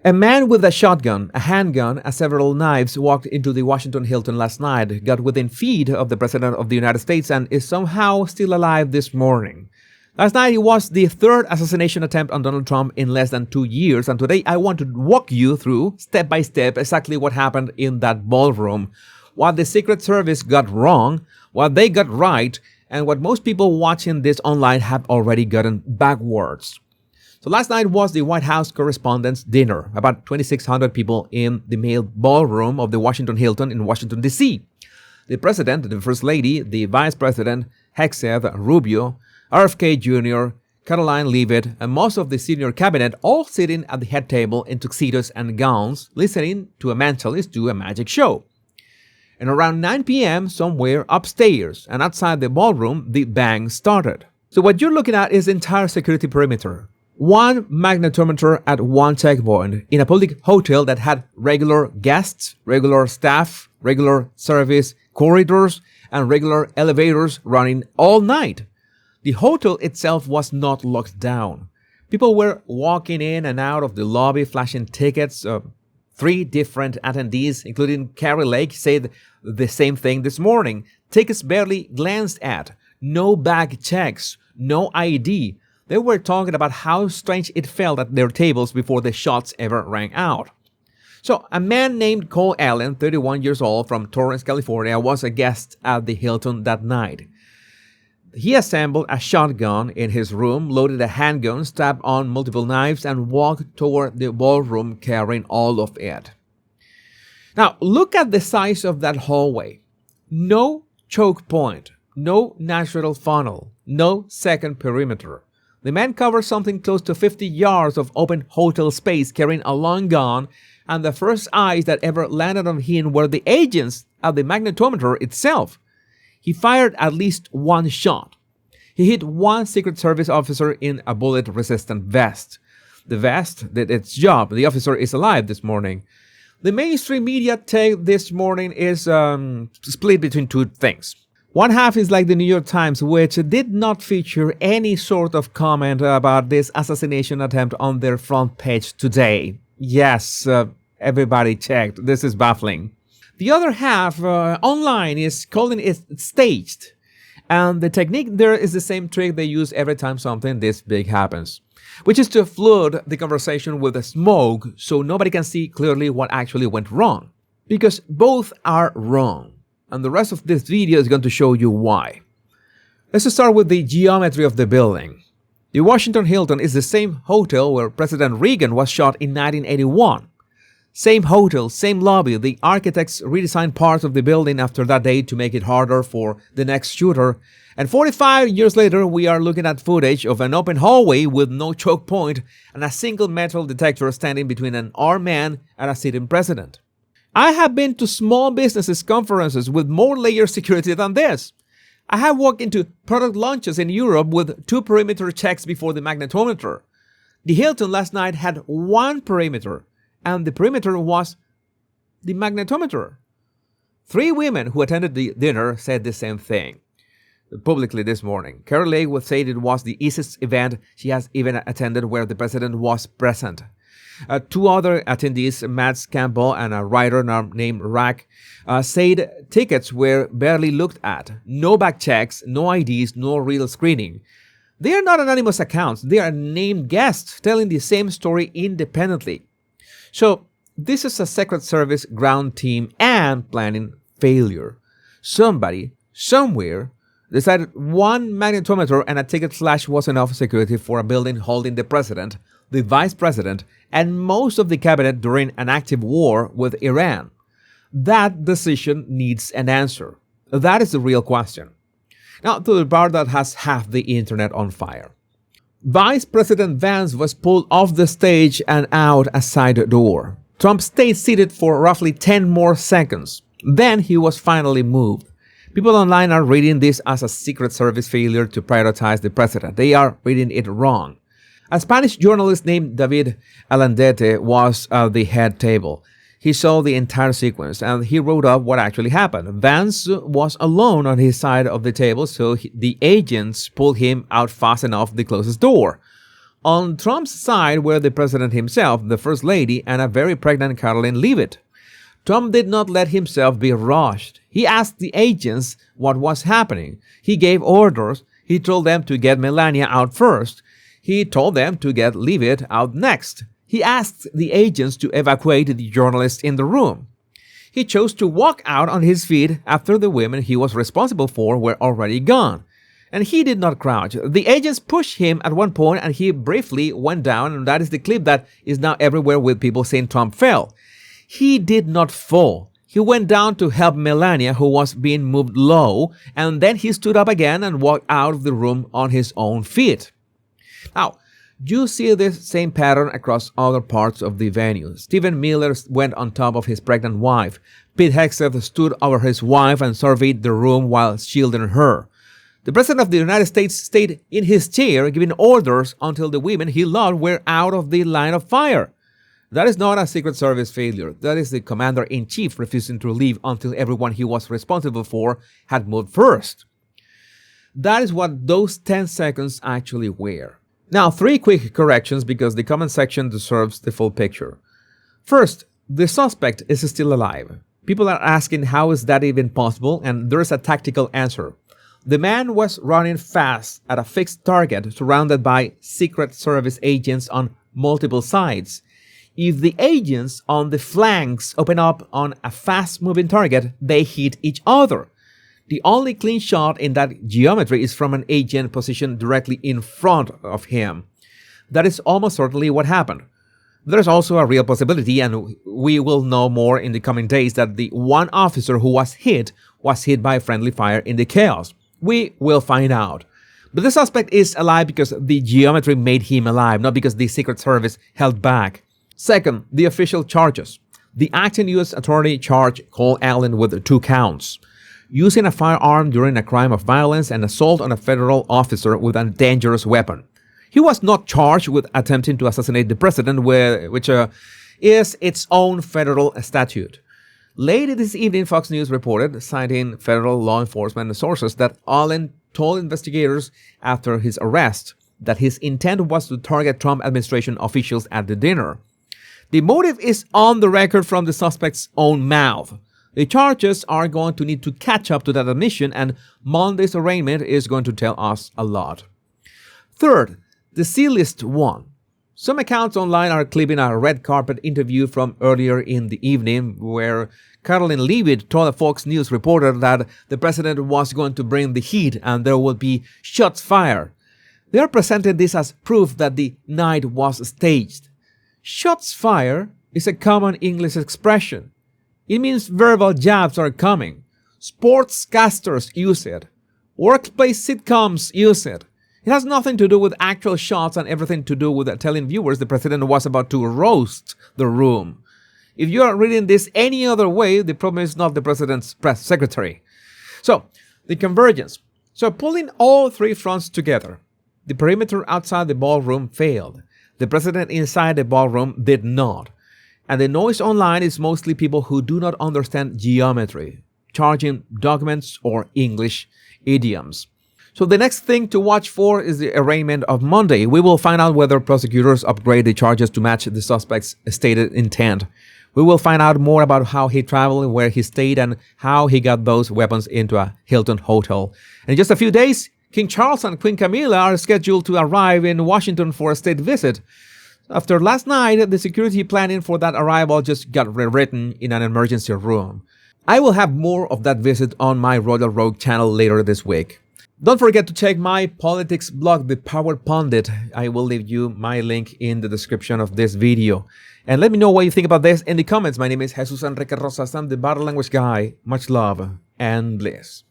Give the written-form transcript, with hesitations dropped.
A man with a shotgun, a handgun, and several knives walked into the Washington Hilton last night, got within feet of the President of the United States, and is somehow still alive this morning. Last night it was the third assassination attempt on Donald Trump in less than 2 years, and today I want to walk you through, step by step, exactly what happened in that ballroom, what the Secret Service got wrong, what they got right, and what most people watching this online have already gotten backwards. So last night was the White House Correspondents' Dinner, about 2,600 people in the main ballroom of the Washington Hilton in Washington, D.C. The President, the First Lady, the Vice President, Hegseth, Rubio, RFK Jr., Caroline Leavitt, and most of the senior cabinet all sitting at the head table in tuxedos and gowns, listening to a mentalist do a magic show. And around 9 p.m., somewhere upstairs and outside the ballroom, the bang started. So what you're looking at is the entire security perimeter. One magnetometer at one checkpoint in a public hotel that had regular guests, regular staff, regular service corridors, and regular elevators running all night. The hotel itself was not locked down. People were walking in and out of the lobby flashing tickets. 3 different attendees, including Carrie Lake, said the same thing this morning. Tickets barely glanced at. No bag checks. No ID. They were talking about how strange it felt at their tables before the shots ever rang out. So, a man named Cole Allen, 31 years old, from Torrance, California, was a guest at the Hilton that night. He assembled a shotgun in his room, loaded a handgun, strapped on multiple knives, and walked toward the ballroom carrying all of it. Now, look at the size of that hallway. No choke point, no natural funnel, no second perimeter. The man covered something close to 50 yards of open hotel space carrying a long gun, and the first eyes that ever landed on him were the agents at the magnetometer itself. He fired at least one shot. He hit one Secret Service officer in a bullet-resistant vest. The vest did its job. The officer is alive this morning. The mainstream media take this morning is split between 2 things. One half is like the New York Times, which did not feature any sort of comment about this assassination attempt on their front page today. Yes, everybody checked. This is baffling. The other half online is calling it staged. And the technique there is the same trick they use every time something this big happens, which is to flood the conversation with smoke so nobody can see clearly what actually went wrong. Because both are wrong. And the rest of this video is going to show you why. Let's start with the geometry of the building. The Washington Hilton is the same hotel where President Reagan was shot in 1981. Same hotel, same lobby. The architects redesigned parts of the building after that day to make it harder for the next shooter. And 45 years later, we are looking at footage of an open hallway with no choke point and a single metal detector standing between an armed man and a sitting president. I have been to small businesses conferences with more layered security than this. I have walked into product launches in Europe with 2 perimeter checks before the magnetometer. The Hilton last night had 1 perimeter, and the perimeter was the magnetometer. 3 women who attended the dinner said the same thing publicly this morning. Carrie Lake would say it was the easiest event she has even attended where the president was present. 2 other attendees, Matt Campbell and a writer named Rack, said tickets were barely looked at. No back checks, no IDs, no real screening. They are not anonymous accounts. They are named guests telling the same story independently. So this is a Secret Service ground team and planning failure. Somebody, somewhere, decided 1 magnetometer and a ticket flash was enough security for a building holding the president, the vice president, and most of the cabinet during an active war with Iran. That decision needs an answer. That is the real question. Now to the part that has half the internet on fire. Vice President Vance was pulled off the stage and out a side door. Trump stayed seated for roughly 10 more seconds. Then he was finally moved. People online are reading this as a Secret Service failure to prioritize the president. They are reading it wrong. A Spanish journalist named David Alandete was at the head table. He saw the entire sequence and he wrote up what actually happened. Vance was alone on his side of the table, so the agents pulled him out fast enough the closest door. On Trump's side were the president himself, the first lady, and a very pregnant Caroline Leavitt. Trump did not let himself be rushed. He asked the agents what was happening. He gave orders. He told them to get Melania out first. He told them to get Leavitt out next. He asked the agents to evacuate the journalists in the room. He chose to walk out on his feet after the women he was responsible for were already gone. And he did not crouch. The agents pushed him at one point and he briefly went down, and that is the clip that is now everywhere with people saying Trump fell. He did not fall. He went down to help Melania, who was being moved low, and then he stood up again and walked out of the room on his own feet. Now, you see this same pattern across other parts of the venue. Stephen Miller went on top of his pregnant wife. Pete Hegseth stood over his wife and surveyed the room while shielding her. The President of the United States stayed in his chair giving orders until the women he loved were out of the line of fire. That is not a Secret Service failure. That is the Commander-in-Chief refusing to leave until everyone he was responsible for had moved first. That is what those 10 seconds actually were. Now, 3 quick corrections because the comment section deserves the full picture. First, the suspect is still alive. People are asking how is that even possible, and there is a tactical answer. The man was running fast at a fixed target surrounded by Secret Service agents on multiple sides. If the agents on the flanks open up on a fast-moving target, they hit each other. The only clean shot in that geometry is from an agent positioned directly in front of him. That is almost certainly what happened. There is also a real possibility, and we will know more in the coming days, that the one officer who was hit by friendly fire in the chaos. We will find out. But the suspect is alive because the geometry made him alive, not because the Secret Service held back. Second, the official charges. The acting U.S. attorney charged Cole Allen with 2 counts. Using a firearm during a crime of violence and assault on a federal officer with a dangerous weapon. He was not charged with attempting to assassinate the president, which is its own federal statute. Late this evening, Fox News reported, citing federal law enforcement sources, that Allen told investigators after his arrest that his intent was to target Trump administration officials at the dinner. The motive is on the record from the suspect's own mouth. The charges are going to need to catch up to that admission, and Monday's arraignment is going to tell us a lot. Third, the C-list won. Some accounts online are clipping a red carpet interview from earlier in the evening where Caroline Leavitt told a Fox News reporter that the president was going to bring the heat and there would be shots fired. They are presenting this as proof that the night was staged. Shots fired is a common English expression. It means verbal jabs are coming. Sportscasters use it. Workplace sitcoms use it. It has nothing to do with actual shots and everything to do with telling viewers the president was about to roast the room. If you are reading this any other way, the problem is not the president's press secretary. So, the convergence. So, pulling all 3 fronts together. The perimeter outside the ballroom failed. The president inside the ballroom did not. And the noise online is mostly people who do not understand geometry, charging documents or English idioms. So the next thing to watch for is the arraignment of Monday. We will find out whether prosecutors upgrade the charges to match the suspect's stated intent. We will find out more about how he traveled, where he stayed, and how he got those weapons into a Hilton hotel. And in just a few days, King Charles and Queen Camilla are scheduled to arrive in Washington for a state visit. After last night, the security planning for that arrival just got rewritten in an emergency room. I will have more of that visit on my Royal Rogue channel later this week. Don't forget to check my politics blog, The Power Pundit. I will leave you my link in the description of this video. And let me know what you think about this in the comments. My name is Jesus Enrique Rosas. I'm the Body Language Guy. Much love and bliss.